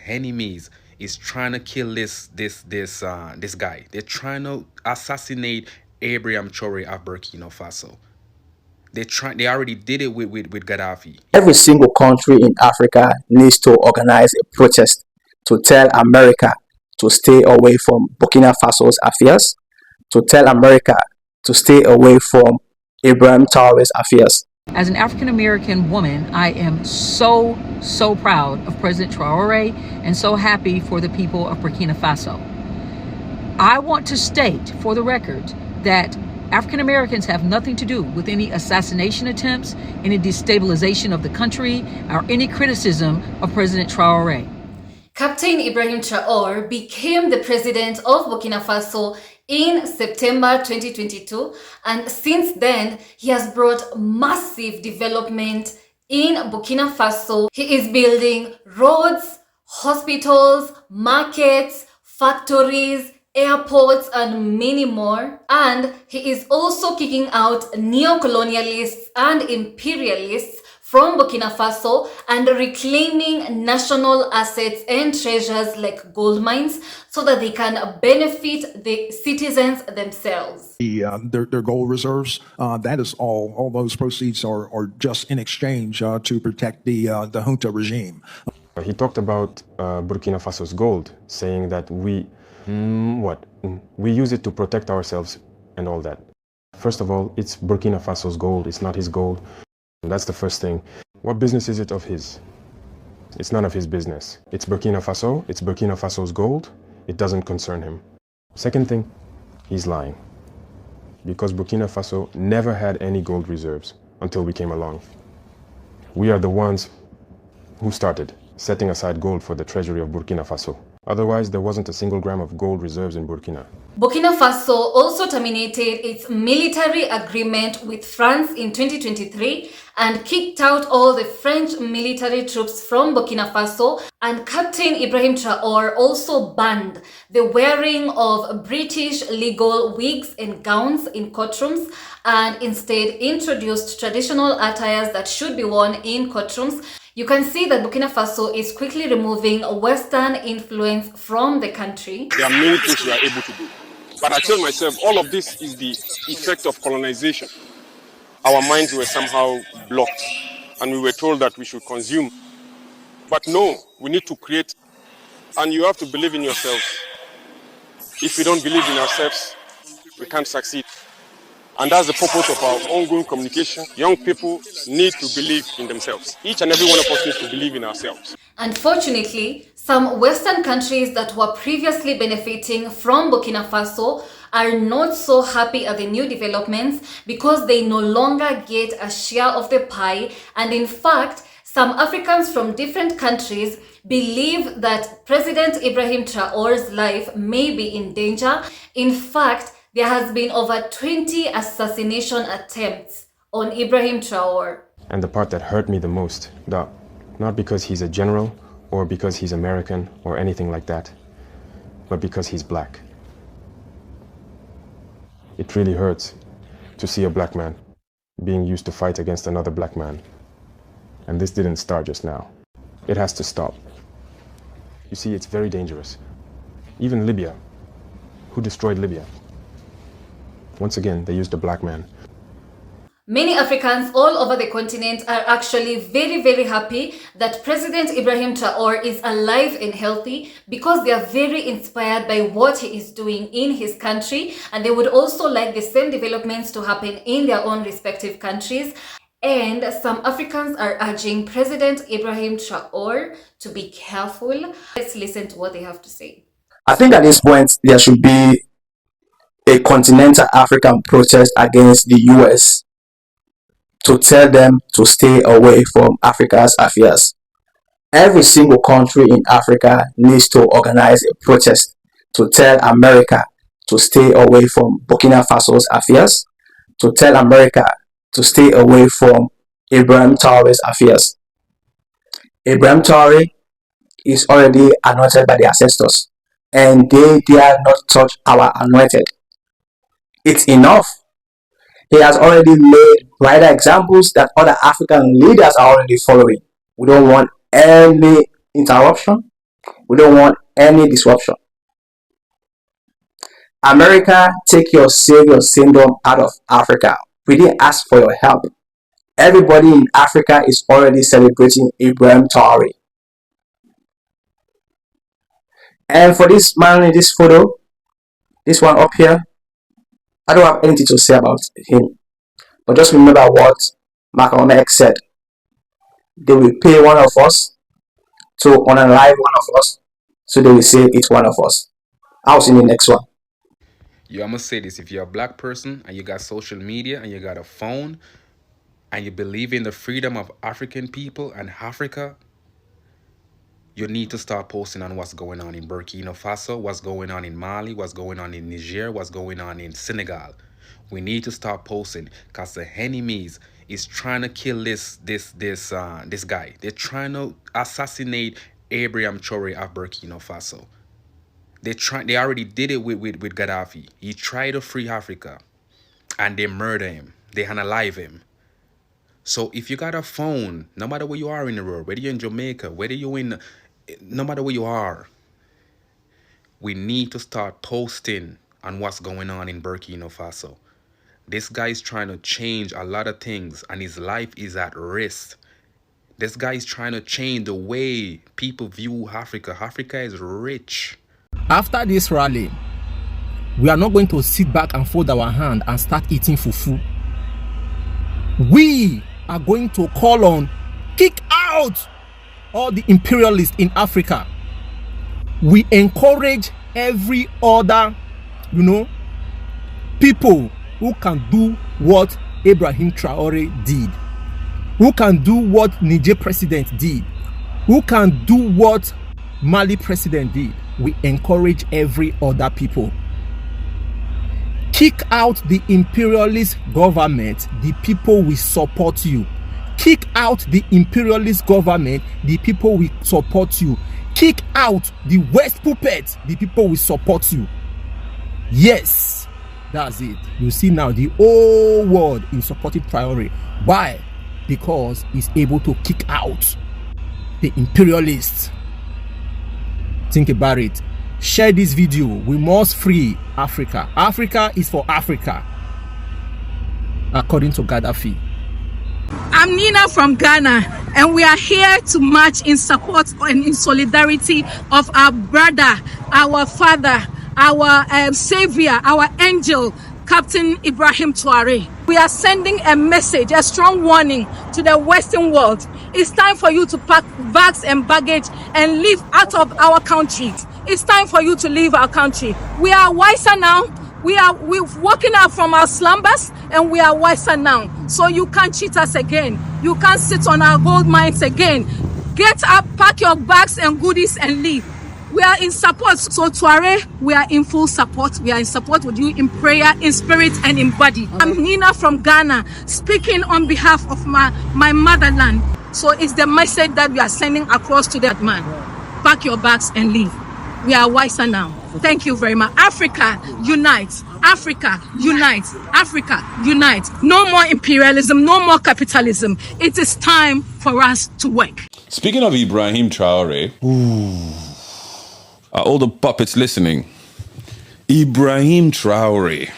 enemies is trying to kill this guy. They're trying to assassinate Ibrahim Traore of Burkina Faso. They already did it with Gaddafi. Every single country in Africa needs to organize a protest to tell America to stay away from Burkina Faso's affairs, to tell America to stay away from Ibrahim Traore's affairs. As an African American woman, I am so proud of President Traore and so happy for the people of Burkina Faso. I want to state for the record that African Americans have nothing to do with any assassination attempts, any destabilization of the country, or any criticism of President Traore. Captain Ibrahim Traore became the president of Burkina Faso in September 2022, and since then he has brought massive development in Burkina Faso. He is building roads, hospitals, markets, factories, airports, and many more. And he is also kicking out neo-colonialists and imperialists from Burkina Faso and reclaiming national assets and treasures like gold mines so that they can benefit the citizens themselves. Their gold reserves, that is all those proceeds are just in exchange to protect the junta regime. He talked about Burkina Faso's gold, saying that we use it to protect ourselves and all that. First of all, it's Burkina Faso's gold, it's not his gold. That's the first thing. What business is it of his? It's none of his business. It's Burkina Faso, it's Burkina Faso's gold, it doesn't concern him. Second thing, he's lying. Because Burkina Faso never had any gold reserves until we came along. We are the ones who started setting aside gold for the treasury of Burkina Faso. Otherwise, there wasn't a single gram of gold reserves in Burkina. Burkina Faso also terminated its military agreement with France in 2023 and kicked out all the French military troops from Burkina Faso. And Captain Ibrahim Traore also banned the wearing of British legal wigs and gowns in courtrooms and instead introduced traditional attires that should be worn in courtrooms. You can see that Burkina Faso is quickly removing Western influence from the country. There are many things we are able to do. But I tell myself, all of this is the effect of colonization. Our minds were somehow blocked, and we were told that we should consume. But no, we need to create, and you have to believe in yourself. If we don't believe in ourselves, we can't succeed. And that's the purpose of our ongoing communication. Young people need to believe in themselves. Each and every one of us needs to believe in ourselves. Unfortunately, some Western countries that were previously benefiting from Burkina Faso are not so happy at the new developments because they no longer get a share of the pie. And in fact, some Africans from different countries believe that President Ibrahim Traore's life may be in danger. In fact, there has been over 20 assassination attempts on Ibrahim Traore. And the part that hurt me the most, not because he's a general or because he's American or anything like that, but because he's black. It really hurts to see a black man being used to fight against another black man. And this didn't start just now. It has to stop. You see, it's very dangerous. Even Libya, who destroyed Libya? Once again, they used a black man. Many Africans all over the continent are actually very happy that President Ibrahim Traore is alive and healthy because they are very inspired by what he is doing in his country, and they would also like the same developments to happen in their own respective countries. And some Africans are urging President Ibrahim Traore to be careful. Let's listen to what they have to say. I think at this point there should be a continental African protest against the US to tell them to stay away from Africa's affairs. Every single country in Africa needs to organize a protest to tell America to stay away from Burkina Faso's affairs, to tell America to stay away from Ibrahim Traore's affairs. Ibrahim Traore is already anointed by the ancestors, and they dare not touch our anointed. It's enough. He has already made brighter examples that other African leaders are already following. We don't want any interruption, We don't want any disruption. America, take your savior syndrome out of Africa. We didn't ask for your help. Everybody in Africa is already celebrating Ibrahim Traore. And for this man in this photo, this one up here, I don't have anything to say about him. But just remember what Malcolm X said. They will pay one of us to unalive one of us, so they will say it's one of us. I'll see you in the next one. Yeah, I'm gonna say this: if you're a black person and you got social media and you got a phone and you believe in the freedom of African people and Africa, you need to start posting on what's going on in Burkina Faso, what's going on in Mali, what's going on in Niger, what's going on in Senegal. We need to start posting because the enemies is trying to kill this guy. They're trying to assassinate Ibrahim Traore of Burkina Faso. They already did it with Gaddafi. He tried to free Africa and they murder him. They unalive him. So if you got a phone, no matter where you are in the world, whether you're in Jamaica, whether you're in, no matter where you are, we need to start posting on what's going on in Burkina Faso. This guy is trying to change a lot of things and his life is at risk. This guy is trying to change the way people view Africa. Africa is rich. After this rally, we are not going to sit back and fold our hand and start eating fufu. We are going to call on kick out all the imperialists in Africa. We encourage every other, people who can do what Ibrahim Traore did, who can do what Niger president did, who can do what Mali president did. We encourage every other people. Kick out the imperialist government, the people will support you. Kick out the imperialist government, the people will support you. Kick out the West puppets, the people will support you. Yes, that's it. You see now the whole world is supporting Traore. Why? Because he's able to kick out the imperialists. Think about it. Share this video. We must free Africa. Africa is for Africa, according to Gaddafi. I'm Nina from Ghana, and we are here to march in support and in solidarity of our brother, our father, our savior, our angel, Captain Ibrahim Traore. We are sending a message, a strong warning to the Western world. It's time for you to pack bags and baggage and leave out of our country. It's time for you to leave our country. We are wiser now. We're walking out from our slumbers and we are wiser now. So you can't cheat us again. You can't sit on our gold mines again. Get up, pack your bags and goodies and leave. We are in support. So Traore, we are in full support. We are in support with you in prayer, in spirit and in body. Okay. I'm Nina from Ghana, speaking on behalf of my motherland. So it's the message that we are sending across to that man. Pack your bags and leave. We are wiser now. Thank you very much. Africa, unite. Africa, unite. Africa, unite. No more imperialism, no more capitalism. It is time for us to work. Speaking of Ibrahim Traore, are all the puppets listening? Ibrahim Traore.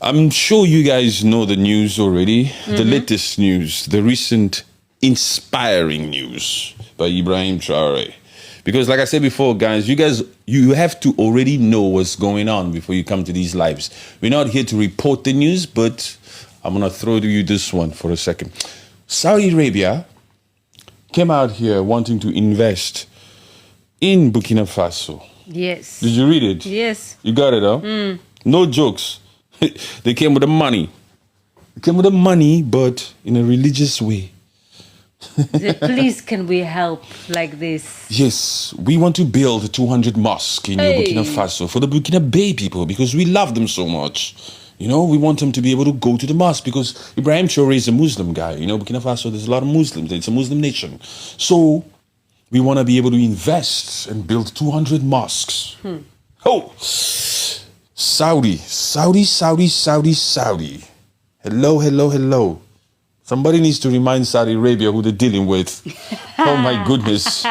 I'm sure you guys know the news already. The latest news, the recent inspiring news by Ibrahim Traore. Because like I said before, guys, you have to already know what's going on before you come to these lives. We're not here to report the news, but I'm going to throw to you this one for a second. Saudi Arabia came out here wanting to invest in Burkina Faso. Yes. Did you read it? Yes. You got it, huh? No jokes. They came with the money. They came with the money, but in a religious way. Please, can we help like this? Yes, we want to build a 200 mosque in Burkina Faso for the Burkina Bay people because we love them so much. We want them to be able to go to the mosque because Ibrahim Traore is a Muslim guy. Burkina Faso, there's a lot of Muslims. It's a Muslim nation. So we want to be able to invest and build 200 mosques. Oh, Saudi. Hello. Somebody needs to remind Saudi Arabia who they're dealing with. Oh my goodness.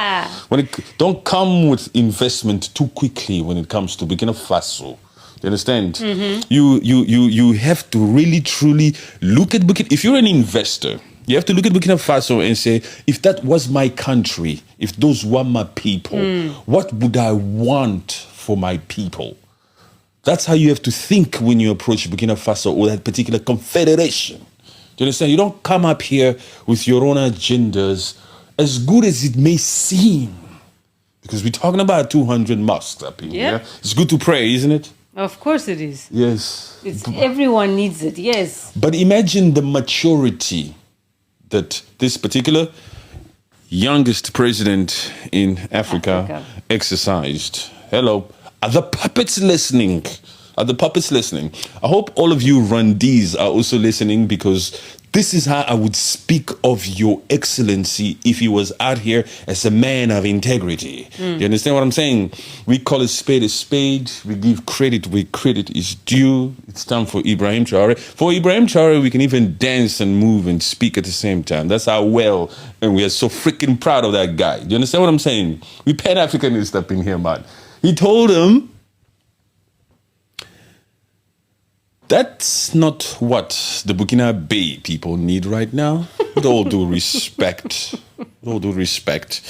Don't come with investment too quickly when it comes to Burkina Faso. You understand? You have to really truly look at Burkina. If you're an investor, you have to look at Burkina Faso and say, if that was my country, if those were my people, what would I want for my people? That's how you have to think when you approach Burkina Faso or that particular confederation. Do you understand? You don't come up here with your own agendas, as good as it may seem. Because we're talking about 200 mosques up here. Yeah. It's good to pray, isn't it? Of course it is. Yes. Everyone needs it, yes. But imagine the maturity that this particular youngest president in Africa exercised. Hello. Are the puppets listening? Are the puppets listening? I hope all of you Rwandese are also listening, because this is how I would speak of your excellency if he was out here as a man of integrity. You understand what I'm saying? We call a spade a spade. We give credit where credit is due. It's time for Ibrahim Traore. For Ibrahim Traore, we can even dance and move and speak at the same time. That's how well, and we are so freaking proud of that guy. Do you understand what I'm saying? We Pan-Africanists up in here, man. He told him, that's not what the Burkina Bay people need right now. With all due respect. With all due respect.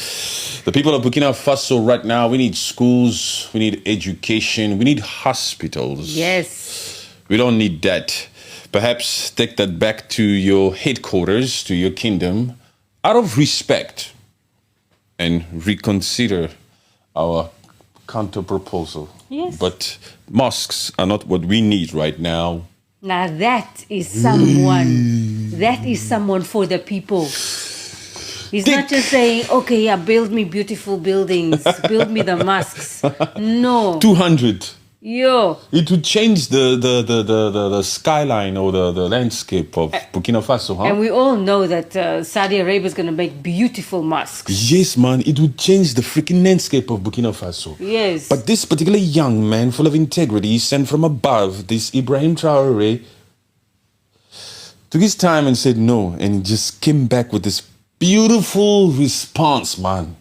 The people of Burkina Faso right now, we need schools, we need education, we need hospitals. Yes. We don't need that. Perhaps take that back to your headquarters, to your kingdom, out of respect, and reconsider our counter proposal. Yes. But mosques are not what we need right now. Now that is someone. That is someone for the people. He's not just saying, okay, yeah, build me beautiful buildings, build me the mosques. No. 200. Yo. It would change the skyline or the landscape of Burkina Faso, huh? And we all know that Saudi Arabia is going to make beautiful mosques. Yes, man. It would change the freaking landscape of Burkina Faso. Yes. But this particular young man, full of integrity, sent from above, this Ibrahim Traore, took his time and said no, and he just came back with this beautiful response, man.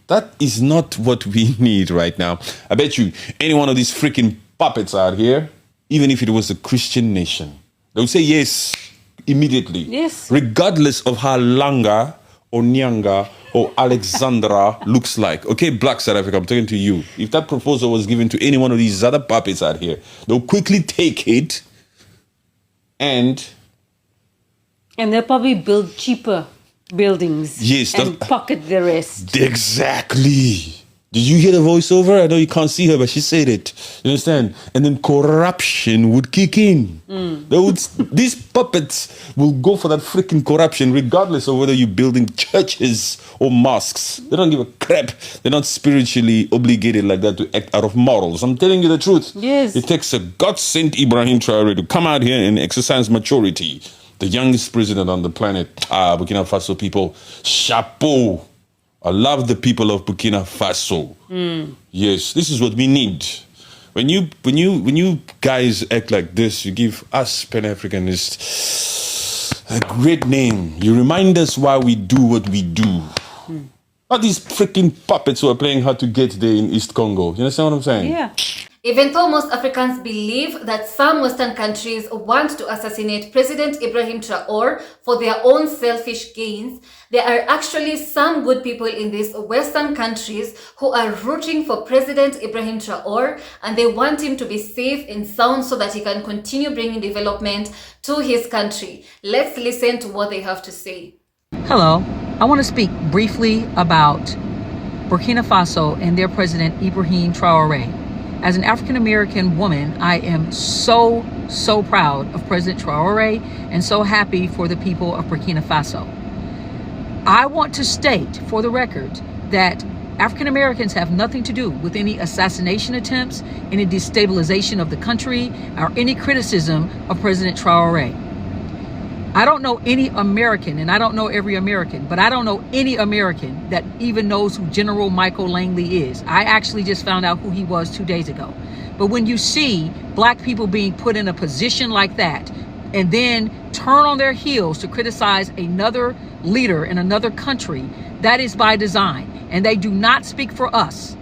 That is not what we need right now. I bet you any one of these freaking puppets out here, even if it was a Christian nation, they would say yes immediately. Yes. Regardless of how Langa or Nyanga or Alexandra looks like. Okay, Black South Africa, I'm talking to you. If that proposal was given to any one of these other puppets out here, they'll quickly take it and they'll probably build cheaper buildings. Yes, and pocket the rest. Exactly. Did you hear the voiceover? I know you can't see her, but she said it. You understand? And then corruption would kick in. These puppets will go for that freaking corruption, regardless of whether you're building churches or mosques. They don't give a crap. They're not spiritually obligated like that to act out of morals. I'm telling you the truth. Yes. It takes a God-sent Ibrahim Traore to come out here and exercise maturity. The youngest president on the planet. Burkina Faso people, chapeau. I love the people of Burkina Faso. Yes, this is what we need. When you guys act like this, you give us Pan-Africanists a great name. You remind us why we do what we do. Not these freaking puppets who are playing hard to get there in East Congo. You understand what I'm saying? Yeah. Even though most Africans believe that some Western countries want to assassinate President Ibrahim Traore for their own selfish gains, there are actually some good people in these Western countries who are rooting for President Ibrahim Traore, and they want him to be safe and sound so that he can continue bringing development to his country. Let's listen to what they have to say. Hello, I want to speak briefly about Burkina Faso and their president Ibrahim Traore. As an African-American woman, I am so proud of President Traore and so happy for the people of Burkina Faso. I want to state for the record that African-Americans have nothing to do with any assassination attempts, any destabilization of the country, or any criticism of President Traore. I don't know any American, and I don't know every American, but I don't know any American that even knows who General Michael Langley is. I actually just found out who he was 2 days ago. But when you see black people being put in a position like that, and then turn on their heels to criticize another leader in another country, that is by design. And they do not speak for us.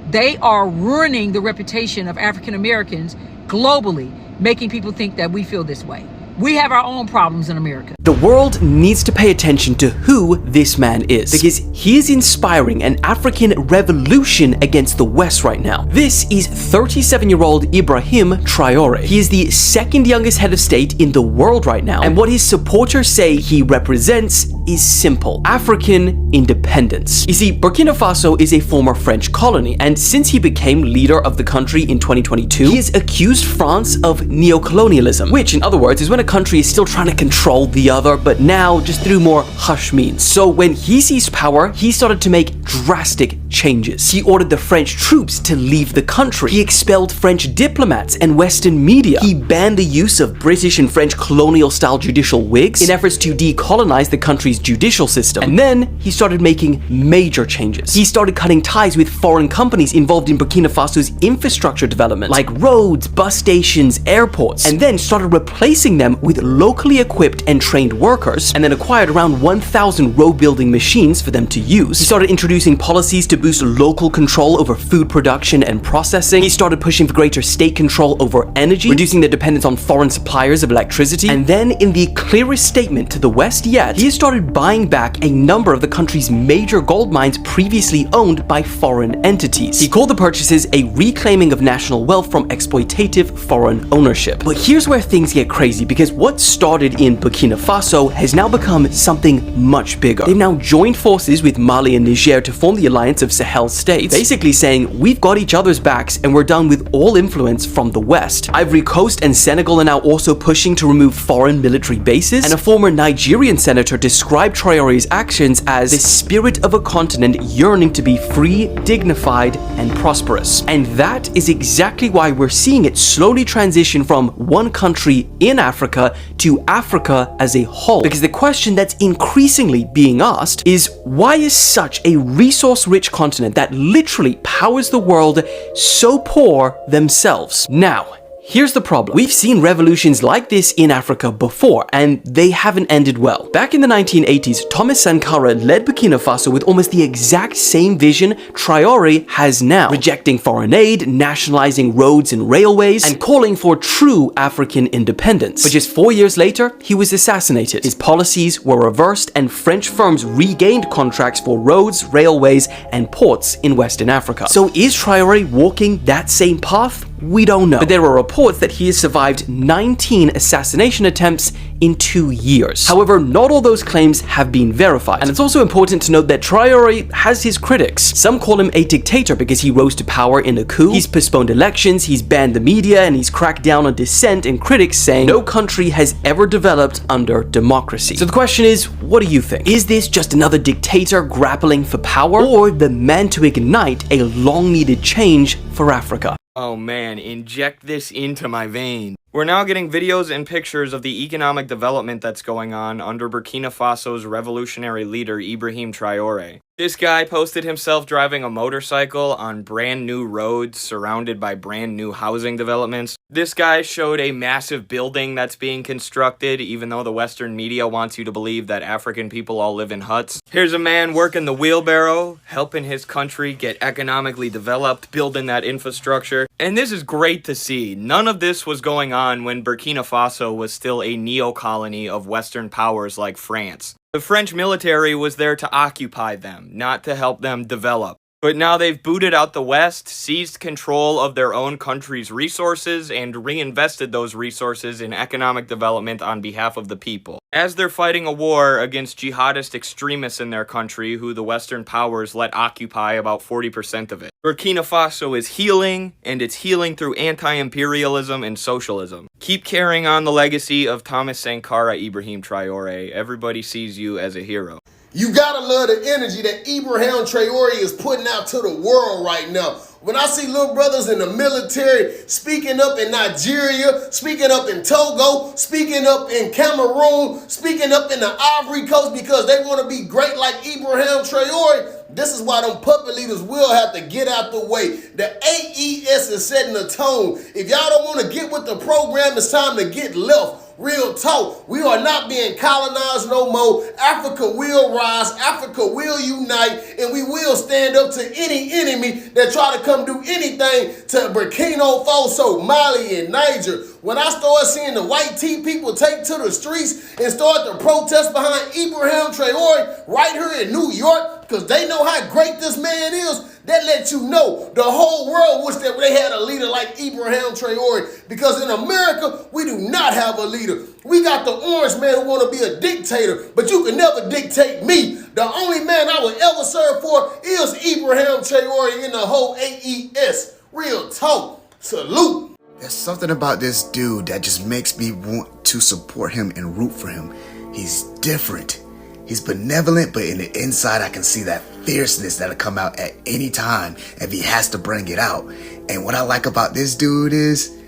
They are ruining the reputation of African Americans globally, making people think that we feel this way. We have our own problems in America. The world needs to pay attention to who this man is, because he is inspiring an African revolution against the West right now. This is 37-year-old Ibrahim Traore. He is the second youngest head of state in the world right now, and what his supporters say he represents is simple: African independence. You see, Burkina Faso is a former French colony, and since he became leader of the country in 2022, he has accused France of neocolonialism, which in other words is when a country is still trying to control the other, but now just through more hush means. So when he seized power, he started to make drastic changes. He ordered the French troops to leave the country. He expelled French diplomats and Western media. He banned the use of British and French colonial-style judicial wigs in efforts to decolonize the country's judicial system. And then he started making major changes. He started cutting ties with foreign companies involved in Burkina Faso's infrastructure development, like roads, bus stations, airports, and then started replacing them with locally equipped and trained workers, and then acquired around 1,000 road building machines for them to use. He started introducing policies to boost local control over food production and processing. He started pushing for greater state control over energy, reducing their dependence on foreign suppliers of electricity. And then, in the clearest statement to the West yet, he has started buying back a number of the country's major gold mines previously owned by foreign entities. He called the purchases a reclaiming of national wealth from exploitative foreign ownership. But here's where things get crazy, because what started in Burkina Faso has now become something much bigger. They've now joined forces with Mali and Niger to form the Alliance of Sahel States, basically saying, we've got each other's backs and we're done with all influence from the West. Ivory Coast and Senegal are now also pushing to remove foreign military bases, and a former Nigerian senator described Traore's actions as the spirit of a continent yearning to be free, dignified, and prosperous. And that is exactly why we're seeing it slowly transition from one country in Africa to Africa as a whole. Because the question that's increasingly being asked is, why is such a resource-rich continent that literally powers the world so poor themselves? Now, here's the problem. We've seen revolutions like this in Africa before, and they haven't ended well. Back in the 1980s, Thomas Sankara led Burkina Faso with almost the exact same vision Traore has now, rejecting foreign aid, nationalizing roads and railways, and calling for true African independence. But just 4 years later, he was assassinated. His policies were reversed, and French firms regained contracts for roads, railways, and ports in Western Africa. So is Traore walking that same path? We don't know. But there are reports that he has survived 19 assassination attempts in 2 years. However, not all those claims have been verified. And it's also important to note that Traore has his critics. Some call him a dictator because he rose to power in a coup. He's postponed elections, he's banned the media, and he's cracked down on dissent, and critics saying no country has ever developed under democracy. So the question is, what do you think? Is this just another dictator grappling for power, or the man to ignite a long-needed change for Africa? Oh man, inject this into my veins. We're now getting videos and pictures of the economic development that's going on under Burkina Faso's revolutionary leader Ibrahim Traore. This guy posted himself driving a motorcycle on brand new roads surrounded by brand new housing developments. This guy showed a massive building that's being constructed, even though the Western media wants you to believe that African people all live in huts. Here's a man working the wheelbarrow, helping his country get economically developed, building that infrastructure. And this is great to see. None of this was going on when Burkina Faso was still a neo-colony of Western powers like France. The French military was there to occupy them, not to help them develop. But now they've booted out the West, seized control of their own country's resources, and reinvested those resources in economic development on behalf of the people. As they're fighting a war against jihadist extremists in their country who the Western powers let occupy about 40% of it. Burkina Faso is healing, and it's healing through anti-imperialism and socialism. Keep carrying on the legacy of Thomas Sankara Ibrahim Traore. Everybody sees you as a hero. You gotta love the energy that Ibrahim Traore is putting out to the world right now. When I see little brothers in the military speaking up in Nigeria, speaking up in Togo, speaking up in Cameroon, speaking up in the Ivory Coast because they want to be great like Ibrahim Traore, this is why them puppet leaders will have to get out the way. The AES is setting the tone. If y'all don't want to get with the program, it's time to get left. Real talk. We are not being colonized no more. Africa will rise. Africa will unite. And we will stand up to any enemy that try to come do anything to Burkina Faso, Mali, and Niger. When I start seeing the white tea people take to the streets and start to protest behind Ibrahim Traore right here in New York, because they know how great this man is, that lets you know the whole world wish that they had a leader like Ibrahim Traore. Because in America, we do not have a leader. We got the orange man who want to be a dictator, but you can never dictate me. The only man I would ever serve for is Ibrahim Traore in the whole AES. Real talk. Salute. There's something about this dude that just makes me want to support him and root for him. He's different. He's benevolent, but in the inside, I can see that fierceness that'll come out at any time if he has to bring it out. And what I like about this dude is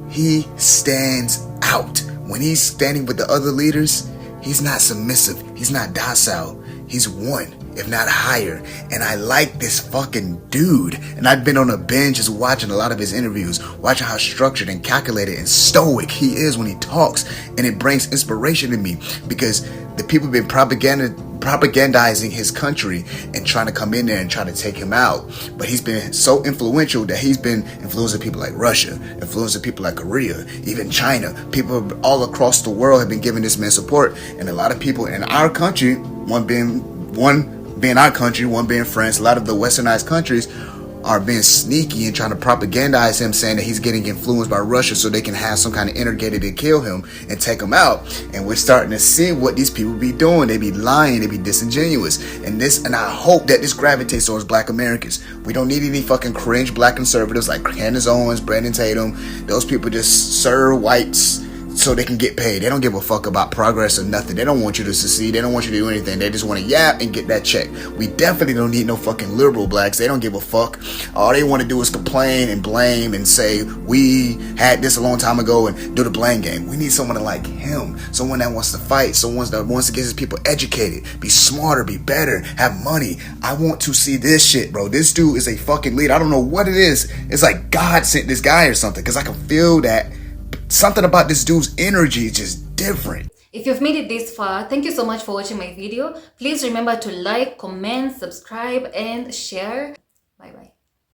he stands out. When he's standing with the other leaders, he's not submissive. He's not docile. He's one, if not higher. And I like this fucking dude. And I've been on a binge just watching a lot of his interviews, watching how structured and calculated and stoic he is when he talks. And it brings inspiration to me because the people have been propagandizing his country and trying to come in there and try to take him out. But he's been so influential that he's been influencing people like Russia, influencing people like Korea, even China. People all across the world have been giving this man support. And a lot of people in our country, one being our country, one being France, a lot of the westernized countries are being sneaky and trying to propagandize him, saying that he's getting influenced by Russia so they can have some kind of energy to kill him and take him out. And we're starting to see what these people be doing. They be lying, they be disingenuous. And I hope that this gravitates towards black Americans. We don't need any fucking cringe black conservatives like Candace Owens, Brandon Tatum. Those people just serve whites so they can get paid. They don't give a fuck about progress or nothing. They don't want you to succeed. They don't want you to do anything. They just want to yap and get that check. We definitely don't need no fucking liberal blacks. They don't give a fuck. All they want to do is complain and blame and say we had this a long time ago and do the blame game. We need someone like him. Someone that wants to fight. Someone that wants to get his people educated, be smarter, be better, have money. I want to see this shit, bro. This dude is a fucking leader. I don't know what it is. It's like God sent this guy or something, because I can feel that something about this dude's energy is just different. If you've made it this far, thank you so much for watching my video. Please remember to like, comment, subscribe, and share. Bye bye.